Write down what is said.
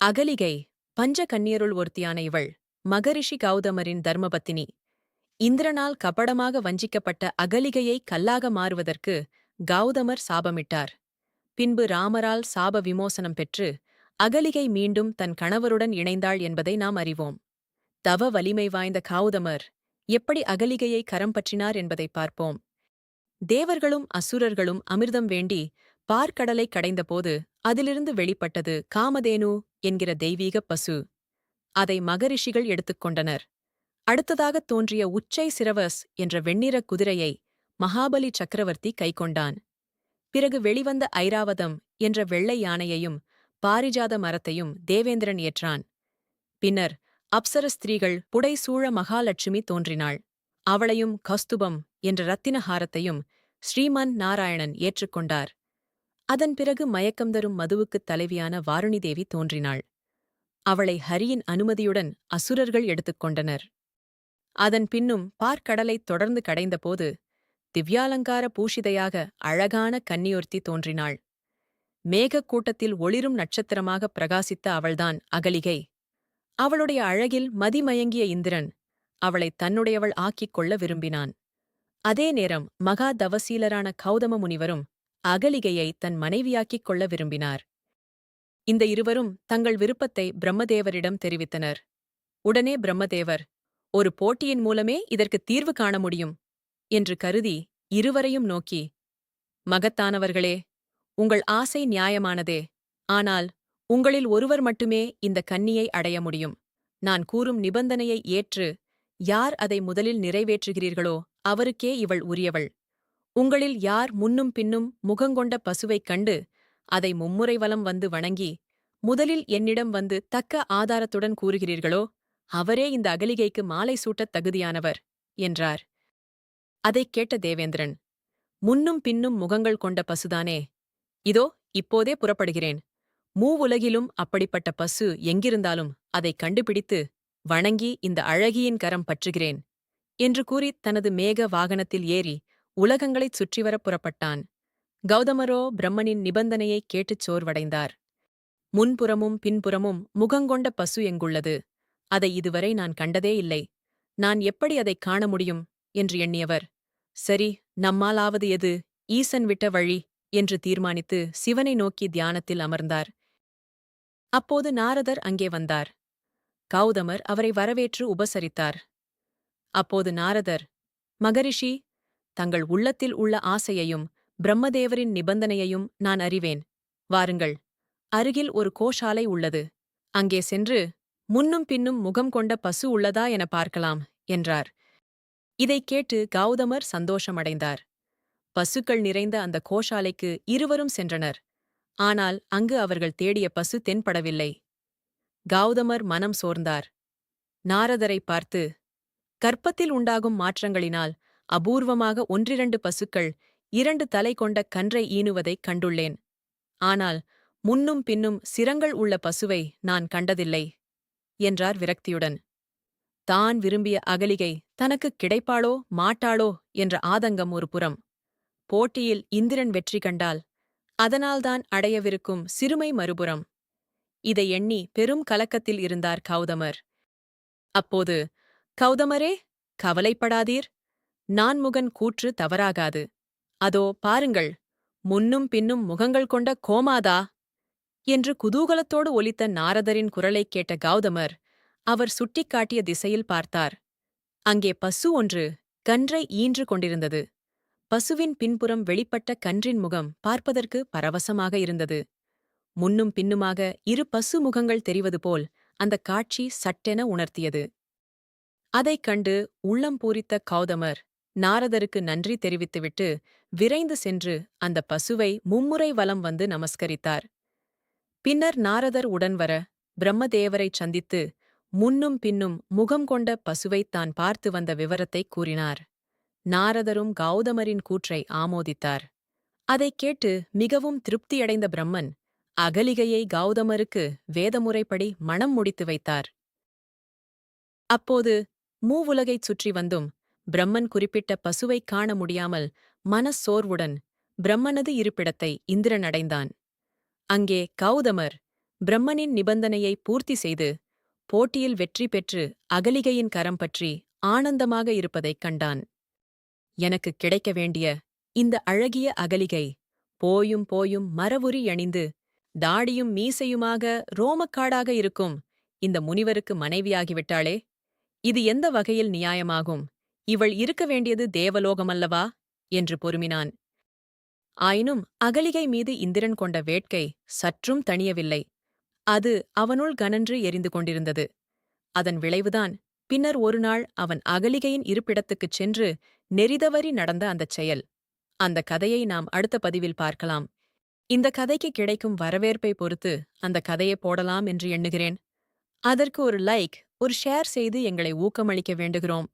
அகலிகை பஞ்ச கன்னியருள் ஒருத்தியான இவள் மகரிஷி கௌதமரின் தர்மபத்தினி. இந்திரனால் கபடமாக வஞ்சிக்கப்பட்ட அகலிகையை கல்லாக மாறுவதற்கு கௌதமர் சாபமிட்டார். பின்பு ராமரால் சாப விமோசனம் பெற்று அகலிகை மீண்டும் தன் கணவருடன் இணைந்தாள் என்பதை நாம் அறிவோம். தவ வலிமை வாய்ந்த கௌதமர் எப்படி அகலிகையை கரம் பற்றினார் என்பதை பார்ப்போம். தேவர்களும் அசுரர்களும் அமிர்தம் வேண்டி பார்க்கடலை கடைந்தபோது அதிலிருந்து வெளிப்பட்டது காமதேனு என்கிற தெய்வீக பசு. அதை மகரிஷிகள் எடுத்துக்கொண்டனர். அடுத்ததாகத் தோன்றிய உச்சை சிரவஸ் என்ற வெண்ணிற குதிரையை மகாபலி சக்கரவர்த்தி கைக்கொண்டான். பிறகு வெளிவந்த ஐராவதம் என்ற வெள்ளை யானையையும் பாரிஜாத மரத்தையும் தேவேந்திரன் ஏற்றான். பின்னர் அப்சர ஸ்திரீகள் புடைசூழ மகாலட்சுமி தோன்றினாள். அவளையும் கஸ்துபம் என்ற ரத்தினஹாரத்தையும் ஸ்ரீமன் நாராயணன் ஏற்றுக்கொண்டார். அதன் பிறகு மயக்கம் தரும் மதுவுக்குத் தலைவியான வாருணிதேவி தோன்றினாள். அவளை ஹரியின் அனுமதியுடன் அசுரர்கள் எடுத்துக்கொண்டனர். அதன் பின்னும் பார்க்கடலைத் தொடர்ந்து கடைந்தபோது திவ்யாலங்கார பூஷிதையாக அழகான கன்னியொருத்தி தோன்றினாள். மேகக் கூட்டத்தில் ஒளிரும் நட்சத்திரமாகப் பிரகாசித்த அவள்தான் அகலிகை. அவளுடைய அழகில் மதிமயங்கிய இந்திரன் அவளைத் தன்னுடையவள் ஆக்கிக் கொள்ள விரும்பினான். அதே நேரம் மகா தவசீலரான கௌதம முனிவரும் அகலிகையை தன் மனைவியாக்கிக் கொள்ள விரும்பினார். இந்த இருவரும் தங்கள் விருப்பத்தை பிரம்மதேவரிடம் தெரிவித்தனர். உடனே பிரம்மதேவர், ஒரு போட்டியின் மூலமே இதற்கு தீர்வு காண முடியும் என்று கருதி இருவரையும் நோக்கி, மகத்தானவர்களே, உங்கள் ஆசை நியாயமானதே. ஆனால் உங்களில் ஒருவர் மட்டுமே இந்த கன்னியை அடைய முடியும். நான் கூறும் நிபந்தனையை ஏற்று யார் அதை முதலில் நிறைவேற்றுகிறீர்களோ அவருக்கே இவள் உரியவள். உங்களில் யார் முன்னும் பின்னும் முகங்கொண்ட பசுவைக் கண்டு அதை மும்முறை வலம் வந்து வணங்கி முதலில் என்னிடம் வந்து தக்க ஆதாரத்துடன் கூறுகிறீர்களோ அவரே இந்த அகலிகைக்கு மாலை சூட்டத் தகுதியானவர் என்றார். அதைக் கேட்ட தேவேந்திரன், முன்னும் பின்னும் முகங்கள் கொண்ட பசுதானே? இதோ இப்போதே புறப்படுகிறேன். மூவுலகிலும் அப்படிப்பட்ட பசு எங்கிருந்தாலும் அதைக் கண்டுபிடித்து வணங்கி இந்த அழகியின் கரம் பற்றுகிறேன் என்று கூறித் தனது மேக வாகனத்தில் ஏறி உலகங்களைச் சுற்றிவரப் புறப்பட்டான். கௌதமரோ பிரம்மனின் நிபந்தனையைக் கேட்டுச் சோர்வடைந்தார். முன்புறமும் பின்புறமும் முகங்கொண்ட பசு எங்குள்ளது? அதை இதுவரை நான் கண்டதே இல்லை. நான் எப்படி அதைக் காண முடியும் என்று எண்ணியவர், சரி, நம்மாலாவது எது ஈசன் விட்ட வழி என்று தீர்மானித்து சிவனை நோக்கி தியானத்தில் அமர்ந்தார். அப்போது நாரதர் அங்கே வந்தார். கௌதமர் அவரை வரவேற்று உபசரித்தார். அப்போது நாரதர், மகரிஷி, தங்கள் உள்ளத்தில் உள்ள ஆசையையும் பிரம்மதேவரின் நிபந்தனையையும் நான் அறிவேன். வாருங்கள், அருகில் ஒரு கோஷாலை உள்ளது. அங்கே சென்று முன்னும் பின்னும் முகம் கொண்ட பசு உள்ளதா என பார்க்கலாம் என்றார். இதைக் கேட்டு கௌதமர் சந்தோஷமடைந்தார். பசுக்கள் நிறைந்த அந்த கோஷாலைக்கு இருவரும் சென்றனர். ஆனால் அங்கு அவர்கள் தேடிய பசு தென்படவில்லை. கௌதமர் மனம் சோர்ந்தார். நாரதரை பார்த்து, கர்ப்பத்தில் உண்டாகும் மாற்றங்களினால் அபூர்வமாக ஒன்றிரண்டு பசுக்கள் 2 தலை கொண்ட கன்றை ஈனுவதைக் கண்டுள்ளேன். ஆனால் முன்னும் பின்னும் சிரங்கள் உள்ள பசுவை நான் கண்டதில்லை என்றார் விரக்தியுடன். தான் விரும்பிய அகலிகை தனக்குக் கிடைப்பாளோ மாட்டாளோ என்ற ஆதங்கம் ஒரு புறம். போட்டியில் இந்திரன் வெற்றி கண்டால் அதனால்தான் அடையவிருக்கும் சிறுமை மறுபுறம். இதை எண்ணி பெரும் கலக்கத்தில் இருந்தார் கௌதமர். அப்போது, கௌதமரே, கவலைப்படாதீர். நான்முகன் கூற்று தவறாகாது. அதோ பாருங்கள், முன்னும் பின்னும் முகங்கள் கொண்ட கோமாதா என்று குதூகலத்தோடு ஒலித்த நாரதரின் குரலைக் கேட்ட கௌதமர் அவர் சுட்டிக்காட்டிய திசையில் பார்த்தார். அங்கே பசு ஒன்று கன்றை ஈன்று கொண்டிருந்தது. பசுவின் பின்புறம் வெளிப்பட்ட கன்றின் முகம் பார்ப்பதற்கு பரவசமாக இருந்தது. முன்னும் பின்னுமாக 2 பசு முகங்கள் தெரிவது போல் அந்தக் காட்சி சட்டென உணர்த்தியது. அதைக் கண்டு உள்ளம் பூரித்த கௌதமர் நாரதருக்கு நன்றி தெரிவித்துவிட்டு விரைந்து சென்று அந்த பசுவை மும்முறை வலம் வந்து நமஸ்கரித்தார். பின்னர் நாரதர் உடன்வர பிரம்மதேவரைச் சந்தித்து முன்னும் பின்னும் முகம் கொண்ட பசுவைத் தான் பார்த்து வந்த விவரத்தைக் கூறினார். நாரதரும் கௌதமரின் கூற்றை ஆமோதித்தார். அதைக் கேட்டு மிகவும் திருப்தியடைந்த பிரம்மன் அகலிகையை கௌதமருக்கு வேதமுறைப்படி மணம் முடித்து வைத்தார். அப்போது மூவுலகைச் சுற்றி வந்தும் பிரம்மன் குறிப்பிட்ட பசுவைக் காண முடியாமல் மனச்சோர்வுடன் பிரம்மனது இருப்பிடத்தை இந்திரன் அடைந்தான். அங்கே கௌதமர் பிரம்மனின் நிபந்தனையை பூர்த்தி செய்து போட்டியில் வெற்றி பெற்று அகலிகையின் கரம் பற்றி ஆனந்தமாக இருப்பதைக் கண்டான். எனக்குக் கிடைக்க வேண்டிய இந்த அழகிய அகலிகை போயும் போயும் மரவுரி அணிந்து தாடியும் மீசையுமாக ரோமக்காடாக இருக்கும் இந்த முனிவருக்கு மனைவியாகிவிட்டாளே, இது எந்த வகையில் நியாயமாகும்? இவள் இருக்க வேண்டியது தேவலோகமல்லவா? என்று பொறுமினான். ஆயினும் அகலிகை மீது இந்திரன் கொண்ட வேட்கை சற்றும் தணியவில்லை. அது அவனுள் கனன்று எரிந்து கொண்டிருந்தது. அதன் விளைவுதான் பின்னர் ஒருநாள் அவன் அகலிகையின் இருப்பிடத்துக்குச் சென்று நெறிதவறி நடந்த அந்தச் செயல். அந்த கதையை நாம் அடுத்த பதிவில் பார்க்கலாம். இந்த கதைக்கு கிடைக்கும் வரவேற்பை பொறுத்து அந்த கதையை போடலாம் என்று எண்ணுகிறேன். அதற்கு ஒரு லைக், ஒரு ஷேர் செய்து எங்களை ஊக்கமளிக்க வேண்டுகிறோம்.